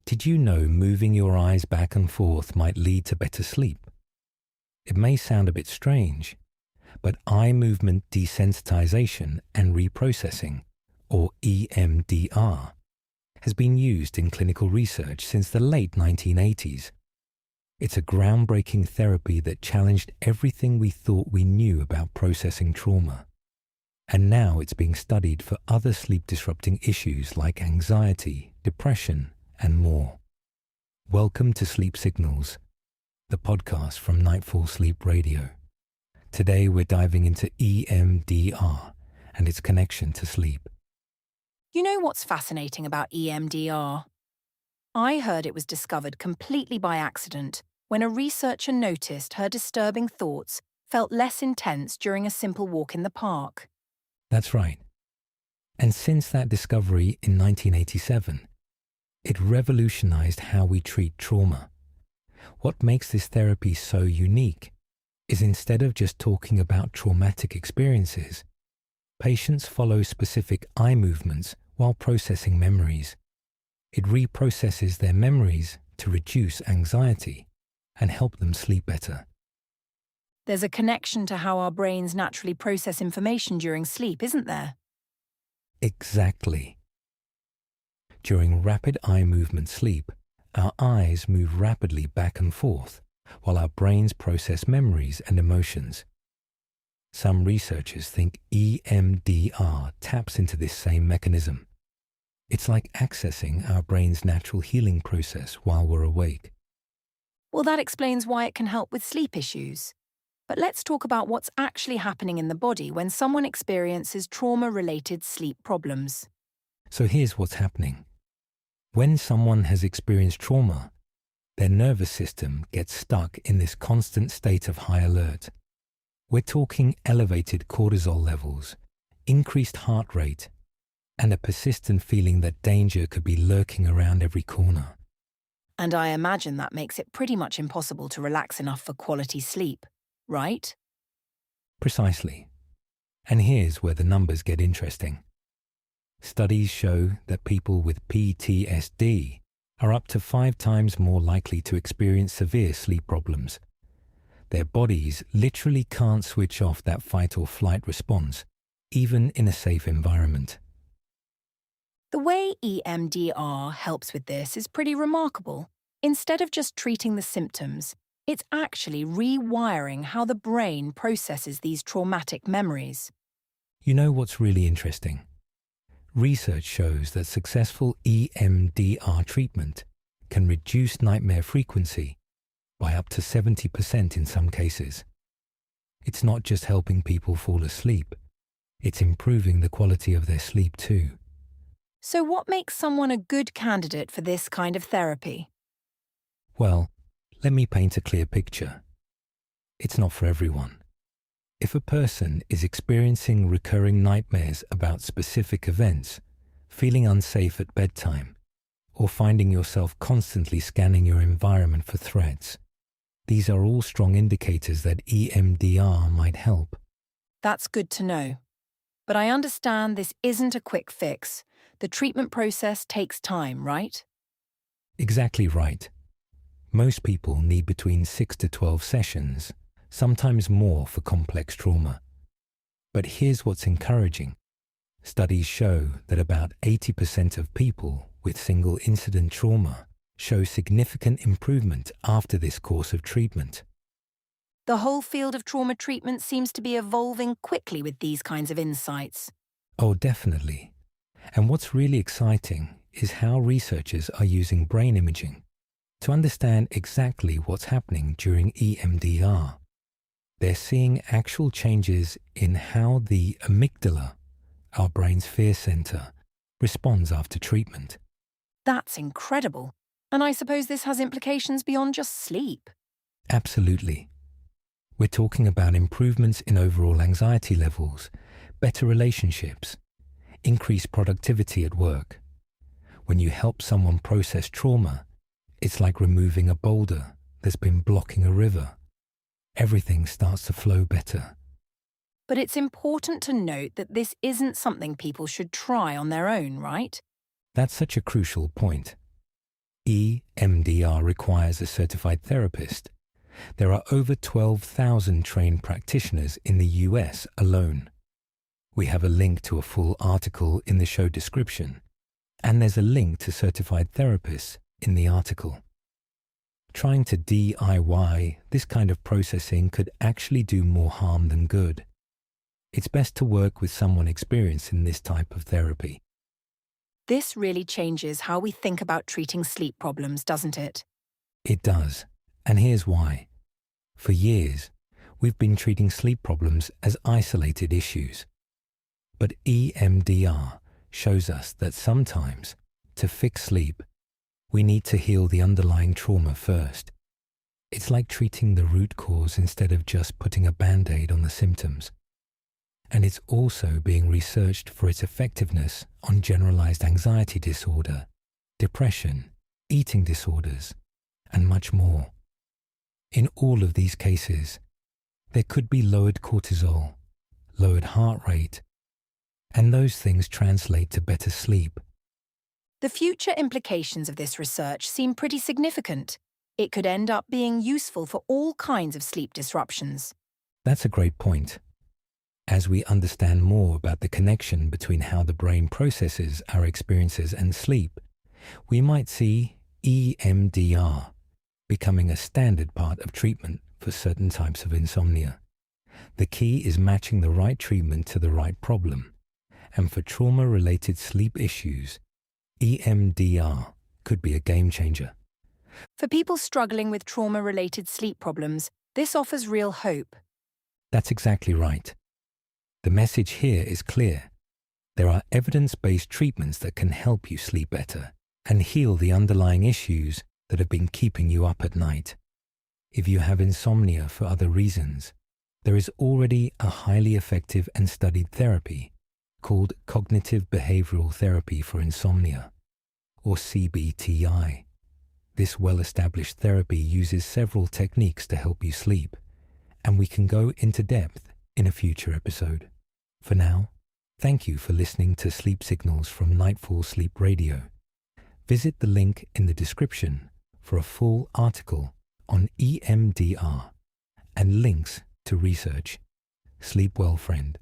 Did you know moving your eyes back and forth might lead to better sleep? It may sound a bit strange, but eye movement desensitization and reprocessing, or EMDR, has been used in clinical research since the late 1980s. It's a groundbreaking therapy that challenged everything we thought we knew about processing trauma. And now it's being studied for other sleep-disrupting issues like anxiety, depression, and more. Welcome to Sleep Signals, the podcast from Nightfall Sleep Radio. Today we're diving into EMDR and its connection to sleep. You know what's fascinating about EMDR? I heard it was discovered completely by accident when a researcher noticed her disturbing thoughts felt less intense during a simple walk in the park. That's right. And since that discovery in 1987, it revolutionized how we treat trauma. What makes this therapy so unique is instead of just talking about traumatic experiences, patients follow specific eye movements while processing memories. It reprocesses their memories to reduce anxiety and help them sleep better. There's a connection to how our brains naturally process information during sleep, isn't there? Exactly. During rapid eye movement sleep, our eyes move rapidly back and forth while our brains process memories and emotions. Some researchers think EMDR taps into this same mechanism. It's like accessing our brain's natural healing process while we're awake. Well, that explains why it can help with sleep issues. But let's talk about what's actually happening in the body when someone experiences trauma-related sleep problems. So here's what's happening. When someone has experienced trauma, their nervous system gets stuck in this constant state of high alert. We're talking elevated cortisol levels, increased heart rate, and a persistent feeling that danger could be lurking around every corner. And I imagine that makes it pretty much impossible to relax enough for quality sleep, right? Precisely. And here's where the numbers get interesting. Studies show that people with PTSD are up to 5 times more likely to experience severe sleep problems. Their bodies literally can't switch off that fight or flight response, even in a safe environment. The way EMDR helps with this is pretty remarkable. Instead of just treating the symptoms, it's actually rewiring how the brain processes these traumatic memories. You know what's really interesting? Research shows that successful EMDR treatment can reduce nightmare frequency by up to 70% in some cases. It's not just helping people fall asleep, it's improving the quality of their sleep too. So what makes someone a good candidate for this kind of therapy? Well, let me paint a clear picture. It's not for everyone. If a person is experiencing recurring nightmares about specific events, feeling unsafe at bedtime, or finding yourself constantly scanning your environment for threats, these are all strong indicators that EMDR might help. That's good to know. But I understand this isn't a quick fix. The treatment process takes time, right? Exactly right. Most people need between 6 to 12 sessions, sometimes more for complex trauma. But here's what's encouraging. Studies show that about 80% of people with single-incident trauma show significant improvement after this course of treatment. The whole field of trauma treatment seems to be evolving quickly with these kinds of insights. Oh, definitely. And what's really exciting is how researchers are using brain imaging to understand exactly what's happening during EMDR. They're seeing actual changes in how the amygdala, our brain's fear center, responds after treatment. That's incredible. And I suppose this has implications beyond just sleep. Absolutely. We're talking about improvements in overall anxiety levels, better relationships, increased productivity at work. When you help someone process trauma, it's like removing a boulder that's been blocking a river. Everything starts to flow better. But it's important to note that this isn't something people should try on their own, right? That's such a crucial point. EMDR requires a certified therapist, there are over 12,000 trained practitioners in the US alone. We have a link to a full article in the show description, and there's a link to certified therapists in the article. Trying to DIY this kind of processing could actually do more harm than good. It's best to work with someone experienced in this type of therapy. This really changes how we think about treating sleep problems, doesn't it? It does, and here's why. For years, we've been treating sleep problems as isolated issues. But EMDR shows us that sometimes, to fix sleep, we need to heal the underlying trauma first. It's like treating the root cause instead of just putting a Band-Aid on the symptoms. And it's also being researched for its effectiveness on generalized anxiety disorder, depression, eating disorders, and much more. In all of these cases, there could be lowered cortisol, lowered heart rate, and those things translate to better sleep. The future implications of this research seem pretty significant. It could end up being useful for all kinds of sleep disruptions. That's a great point. As we understand more about the connection between how the brain processes our experiences and sleep, we might see EMDR becoming a standard part of treatment for certain types of insomnia. The key is matching the right treatment to the right problem. And for trauma-related sleep issues, EMDR could be a game changer. For people struggling with trauma-related sleep problems, this offers real hope. That's exactly right. The message here is clear. There are evidence-based treatments that can help you sleep better and heal the underlying issues that have been keeping you up at night. If you have insomnia for other reasons, there is already a highly effective and studied therapy called Cognitive Behavioral Therapy for Insomnia, or CBTI. This well-established therapy uses several techniques to help you sleep, and we can go into depth in a future episode. For now, thank you for listening to Sleep Signals from Nightfall Sleep Radio. Visit the link in the description for a full article on EMDR and links to research. Sleep well, friend.